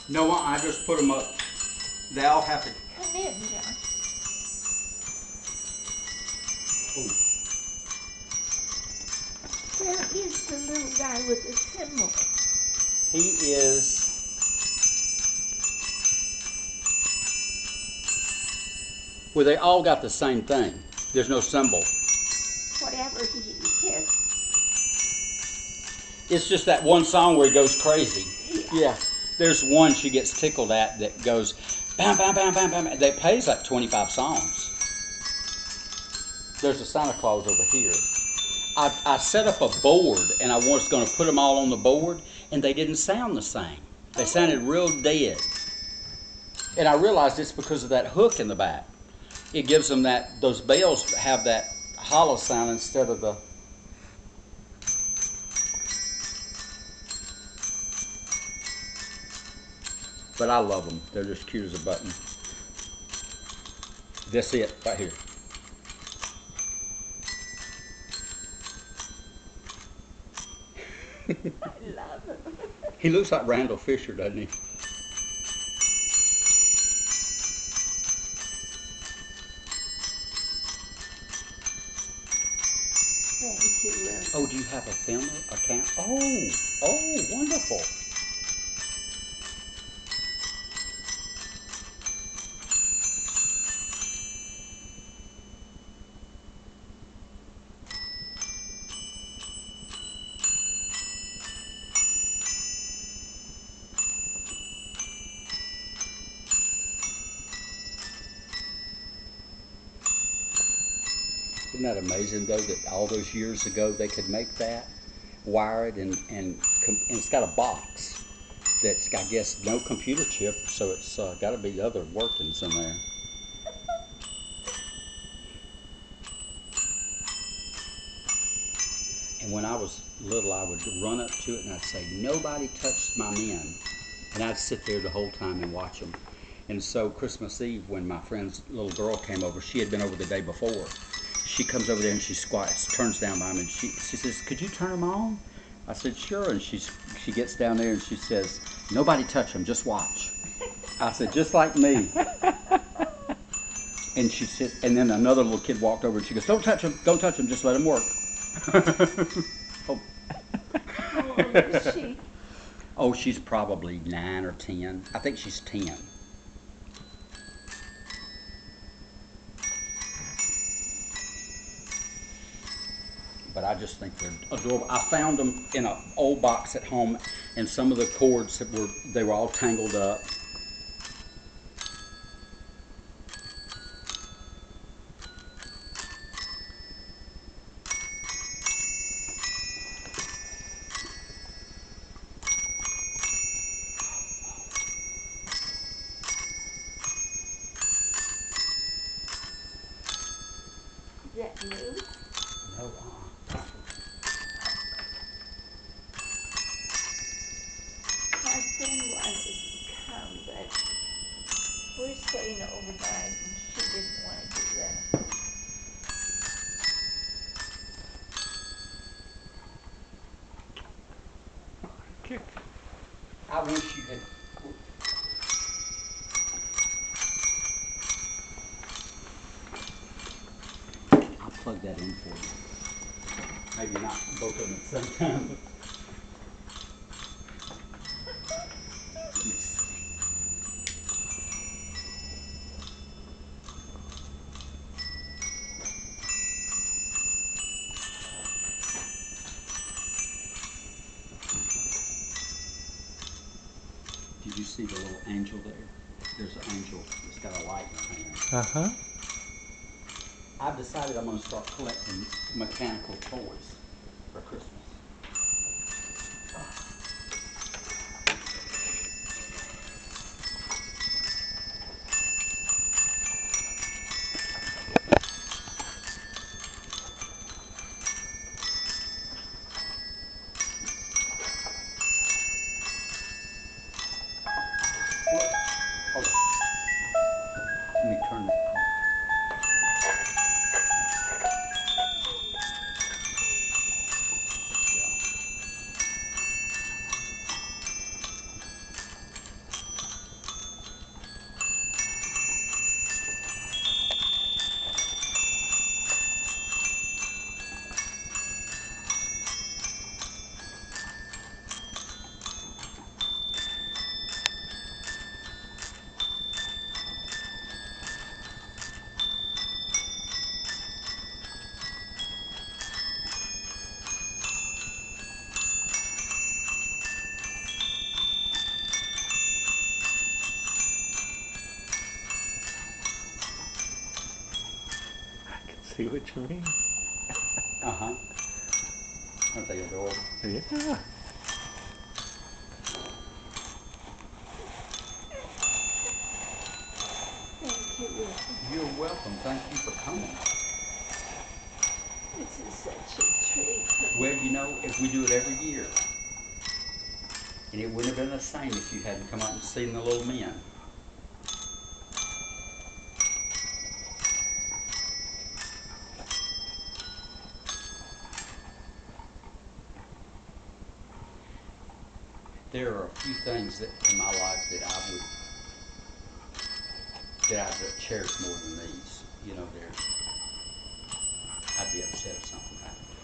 No, I just put them up. They all have to. Come in, John. Oh. Where is the little guy with the symbol? He is. Well, they all got the same thing. There's no symbol. Whatever he is. It's just that one song where he goes crazy. Yeah. There's one she gets tickled at that goes bam, bam, bam, bam, bam. That plays like 25 songs. There's a Santa Claus over here. I set up a board and I was going to put them all on the board, and they didn't sound the same. They sounded real dead. And I realized it's because of that hook in the back. It gives them that, those bells have that hollow sound instead of the. But I love them. They're just cute as a button. That's it, right here. I love him. He looks like Randall Fisher, doesn't he? Thank you, Will. Oh, do you have a family account? Oh, wonderful. Isn't that amazing, though, that all those years ago they could make that, wire it, and it's got a box that's, I guess, no computer chip, so it's got to be other workings in there. And when I was little, I would run up to it and I'd say, "Nobody touched my men." And I'd sit there the whole time and watch them. And so Christmas Eve, when my friend's little girl came over, she had been over the day before. She comes over there and she squats, turns down by me, and she says, "Could you turn them on?" I said, "Sure." And she gets down there and she says, "Nobody touch them, just watch." I said, "Just like me." And she said, and then another little kid walked over and she goes, "Don't touch them, just let them work." Oh. How old is she? Oh, she's probably 9 or 10. I think she's 10. But I just think they're adorable. I found them in an old box at home, and some of the cords they were all tangled up. Is that new? No, My friend wanted to come, but we're staying overnight and she didn't want to do that. I wish you had. I'll plug that in for you. Maybe not both of them at the same time. Let me see. Did you see the little angel there? There's an angel that's got a light in her hand. Uh-huh. I've decided I'm going to start collecting mechanical toys for Christmas. Hold on. Let me turn it off. what you mean. Uh-huh. Aren't they adorable? Yeah. Thank you, Ricky. You're welcome. Thank you for coming. This is such a treat for Well, me. you know, if we do it every year, and it wouldn't have been the same if you hadn't come out and seen the little men. There are a few things that in my life that I would cherish more than these. You know, I'd be upset if something happened to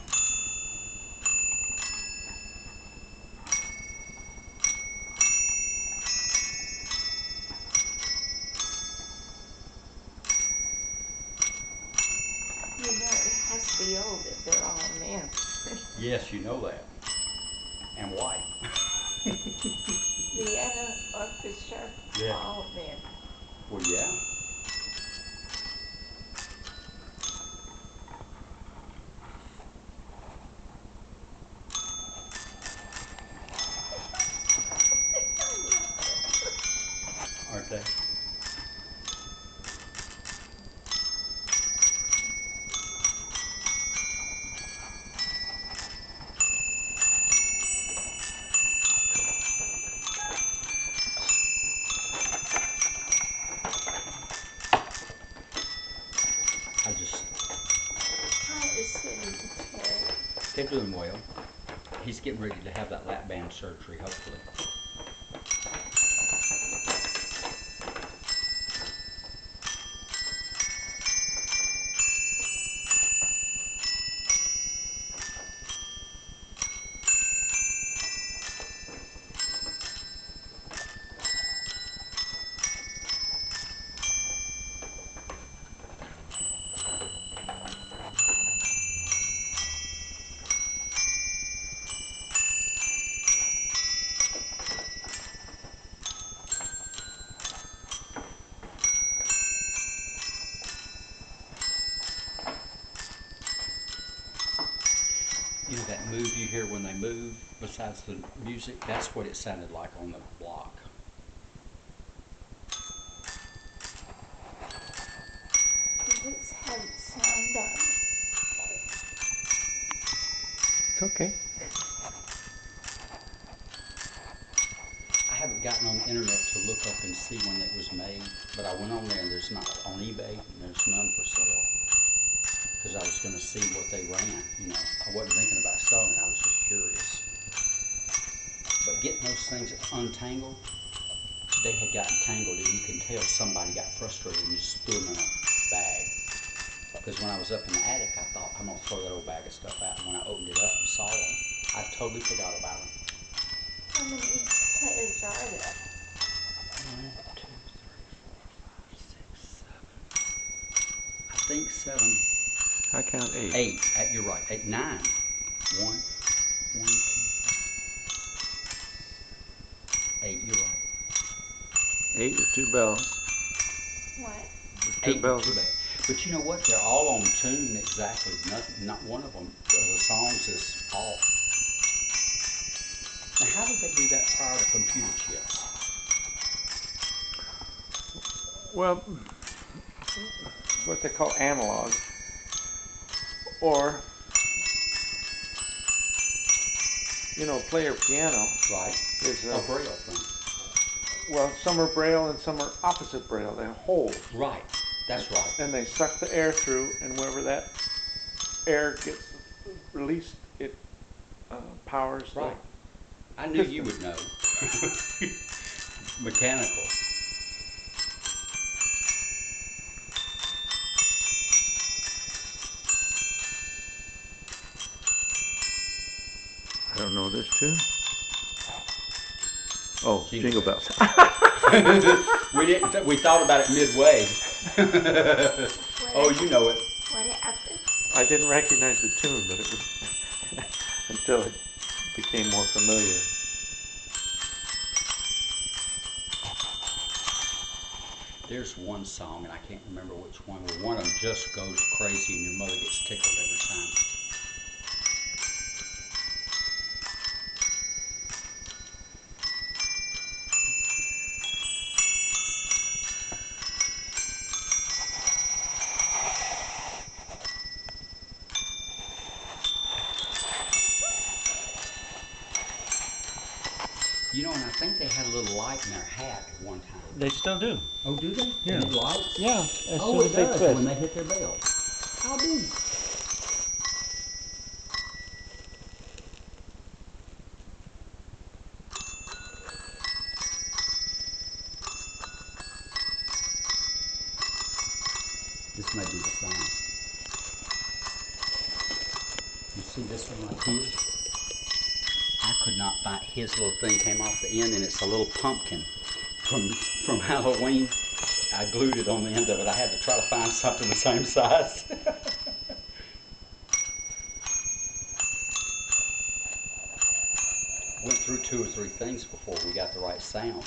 them. You know, it has to be old if they're all men. Yes, you know that. And white. Vienna, orchestra, Yeah. all men. Well, yeah. Aren't they? I just, How is Cindy Terry? they're doing well. He's getting ready to have that lap band surgery, hopefully. You know that move you hear when they move, besides the music, that's what it sounded like on the block. Does this have sound on it? It's okay. I haven't gotten on the internet to look up and see when it was made, but I went on there and there's not on eBay and there's none for sale. Because I was going to see what they ran, you know. I wasn't thinking about selling it, I was just curious. But getting those things untangled, they had gotten tangled and you can tell somebody got frustrated and just threw them in a bag. Because when I was up in the attic, I thought, I'm going to throw that old bag of stuff out. And when I opened it up and saw them, I totally forgot about them. How many players are there? 1, 2, 3, 4, 5, 6, 7. I think 7. I count 8. 8. You're right. 8, 9. 1, 1, 2, 3. 8. You're right. 8 with 2 bells. What? With 2 8 with bells. 2 bells. But you know what? They're all on tune exactly. Not one of them, the songs is off. Now, how did they do that prior to computer chips? Well, what they call analog, or player piano Right. is A Braille thing. well, some are braille and some are opposite braille. They're holes. Right. That's right. And they suck the air through, and wherever that air gets released, it powers the Right. I knew you piston. would know. Mechanical. I don't know this tune. Oh, Jingle Jingle Bells. we didn't. We thought about it midway. Oh, you know it. What happened? I didn't recognize the tune, but it was until it became more familiar. There's one song, and I can't remember which one, where one of them just goes crazy and your mother gets tickled every time. You know, and I think they had a little light in their hat at one time. They still do. Oh, do they? Yeah. They had lights? Yeah, as Oh, soon it as they does twist. when they hit their bell. How big? This may be the sound. You see this one right here? I could not find, his little thing came off the end, and it's a little pumpkin from Halloween. I glued it on the end of it. I had to try to find something the same size. Went through 2 or 3 things before we got the right sound.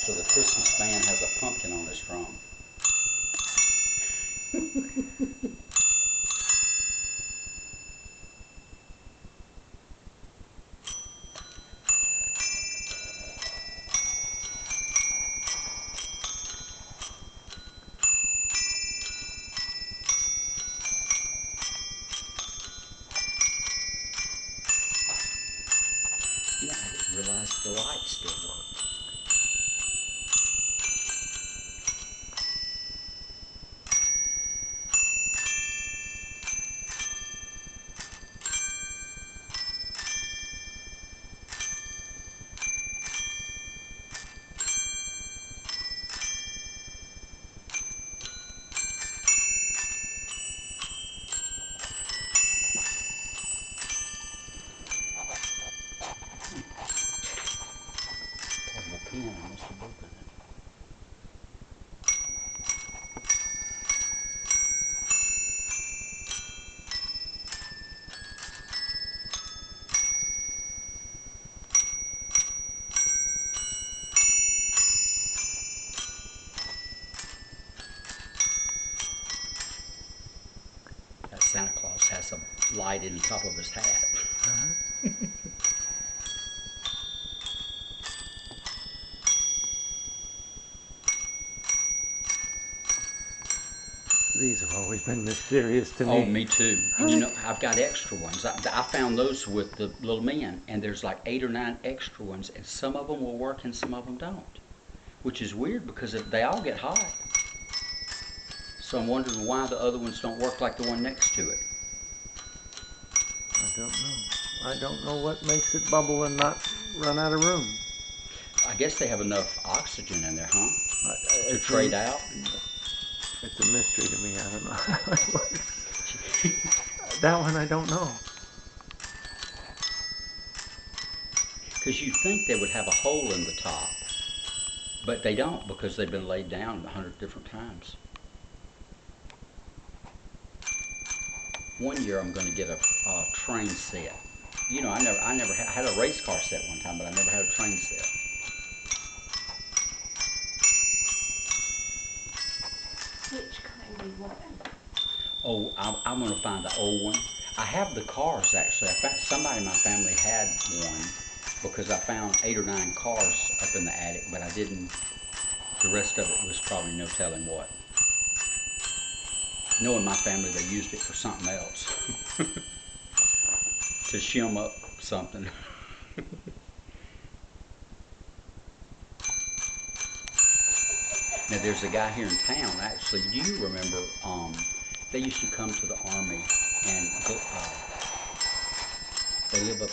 So the Christmas band has a pumpkin on this drum. Yeah, I didn't realize the lights still work. Part of a pen, I must have broken it. That Santa Claus has a light in the top of his hat. These have always been mysterious to me. Oh, me too. And you know, I've got extra ones. I found those with the little men, and there's like 8 or 9 extra ones, and some of them will work and some of them don't. Which is weird because they all get hot. So I'm wondering why the other ones don't work like the one next to it. I don't know. I don't know what makes it bubble and not run out of room. I guess they have enough oxygen in there, huh? To It's trade out? It's a mystery to me. I don't know how it works. That one I don't know. Because you'd think they would have a hole in the top, but they don't because they've been laid down 100 different times. One year I'm going to get a train set. You know, I never had a race car set one time, but I never had a train set. Which kind do you want? Oh, I'm going to find the old one. I have the cars actually. Somebody in my family had one because I found 8 or 9 cars up in the attic, but I didn't. The rest of it was probably no telling what. Knowing my family, they used it for something else. To shim up something. Now there's a guy here in town, actually, do you remember, they used to come to the Army and they live up,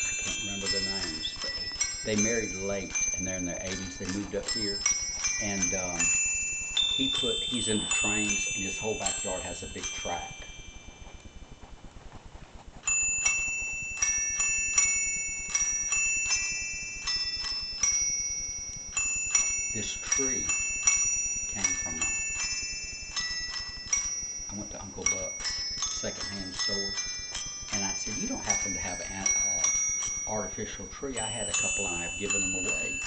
I can't remember their names, but they married late and they're in their 80s, they moved up here, and he's into trains and his whole backyard has a big track. This tree came from I went to Uncle Buck's secondhand store, and I said, "You don't happen to have artificial tree. I had a couple and I've given them away.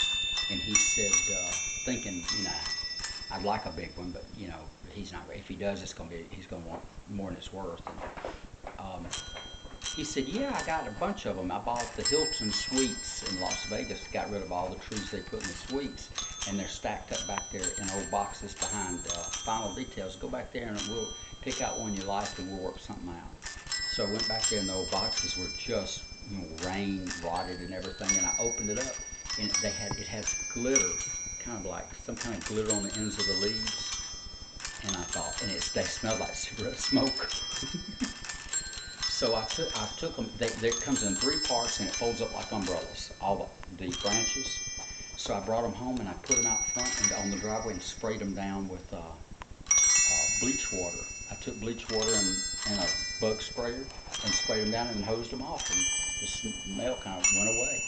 And he said, thinking, I'd like a big one, but he's not. If he does, he's gonna want more than it's worth. And, he said, yeah, I got a bunch of them. I bought the Hilton Suites in Las Vegas, got rid of all the trees they put in the suites, and they're stacked up back there in old boxes behind Final Details. Go back there and we'll pick out one you like and we'll work something out. So I went back there and the old boxes were just, rain rotted and everything, and I opened it up and it has glitter, kind of like some kind of glitter on the ends of the leaves. And I thought, and they smelled like cigarette smoke. So I took them. It comes in 3 parts and it folds up like umbrellas, all the branches. So I brought them home and I put them out front and on the driveway and sprayed them down with bleach water. I took bleach water and a bug sprayer and sprayed them down and hosed them off, and the smell kind of went away.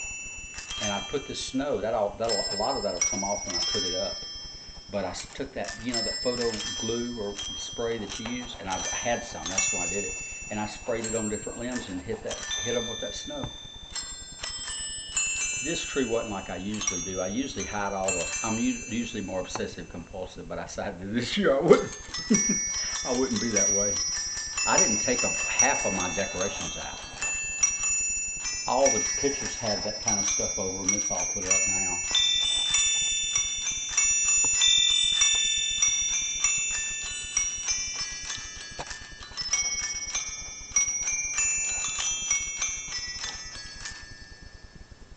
And I put the snow. A lot of that'll come off when I put it up. But I took that, that photo glue or spray that you use, and I had some. That's why I did it. And I sprayed it on different limbs and hit them with that snow. This tree wasn't like I usually do. I usually hide I'm usually more obsessive compulsive, but I decided this year I wouldn't. I wouldn't be that way. I didn't take half of my decorations out. All the pictures had that kind of stuff over them. It's all put up now.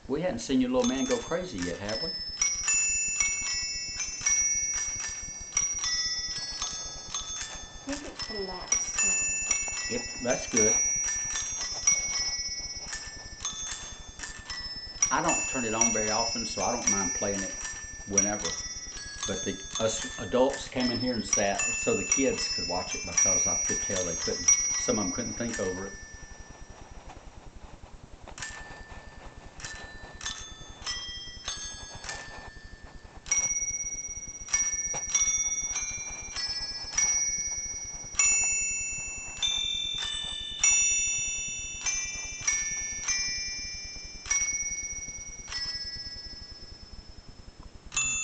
We hadn't seen your little man go crazy yet, have we? I think it's the last time. That's good. I don't turn it on very often, so I don't mind playing it whenever. But us adults came in here and sat so the kids could watch it, because I could tell some of them couldn't think over it.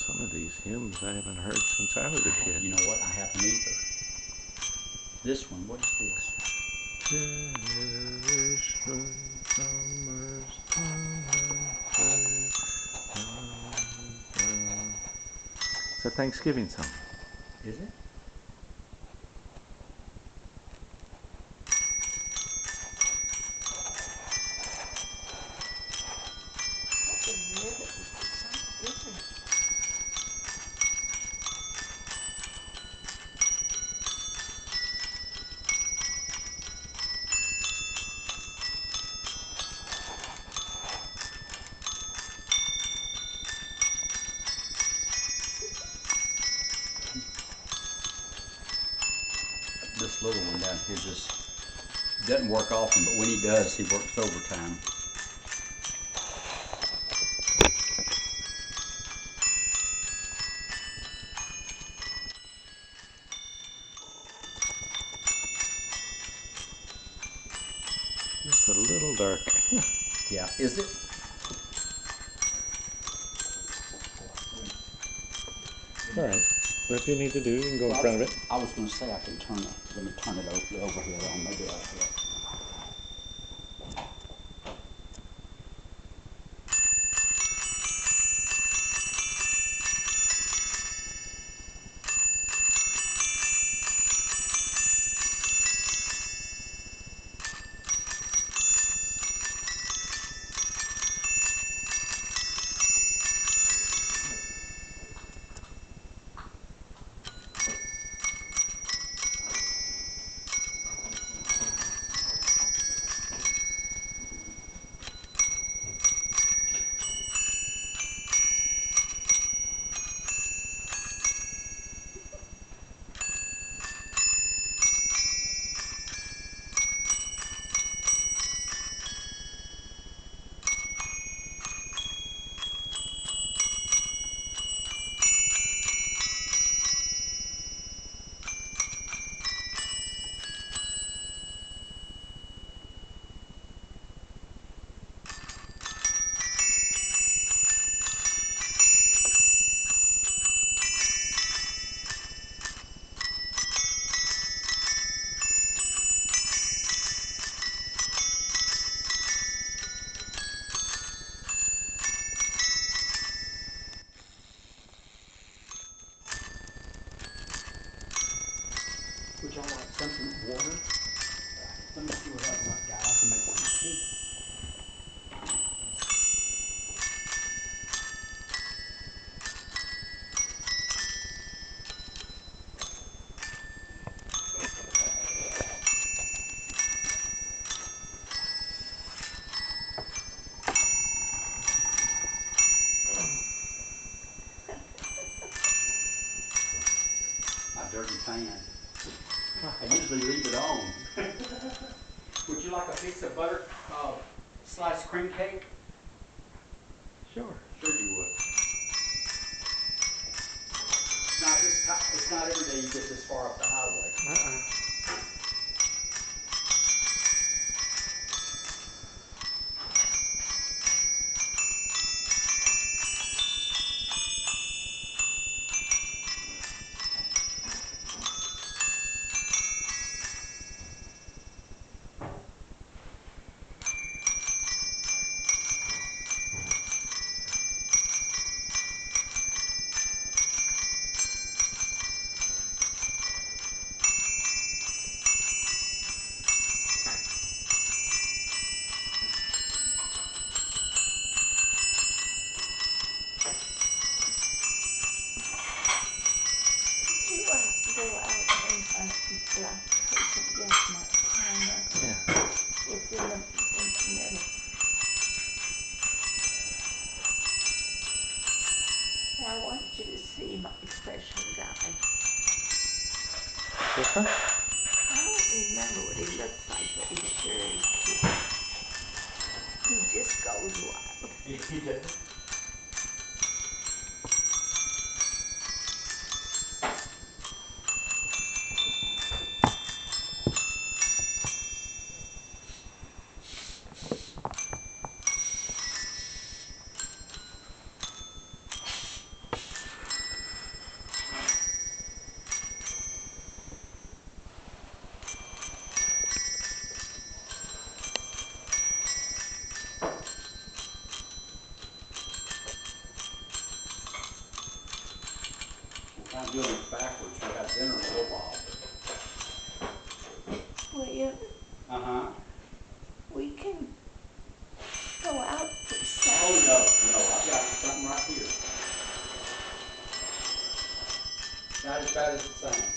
Some of these hymns I haven't heard since I was a kid. You know what? I haven't either. This one, what is this? It's a Thanksgiving song. Is it? The ribbon is different. This little one down here just doesn't work often, but when he does, he works overtime. Just a little dark. Yeah, is it? All right. What you need to do, you can go in front of it. I was going to say I can turn it. Let me turn it over here. Maybe I'll do it. Would y'all like something water? Let me see what else I've got. I can make some tea. My dirty fan. I usually leave it on. Would you like a piece of butter, sliced cream cake? Sure. Sure you would. It's not every day you get this far up the highway. You go out and black person get my camera. Yeah. It's in the middle. I want you to see my special guy. Yes, sir. I don't remember what he looks like, but he sure is cute. He just goes wild. He did. I'm doing it backwards. We got dinner in a little while. William, Uh-huh. we can go out for Oh, supper. no, I've got something right here. Not as bad as it sounds.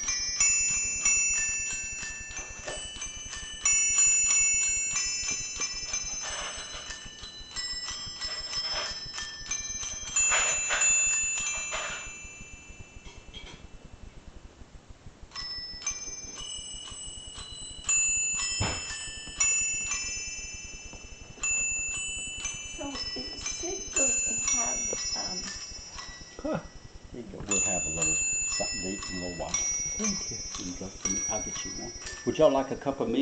So is Sid going to have, We'll have a little something to eat in a little while. Thank you. Here you go. I'll get you one. Would y'all like a cup of milk?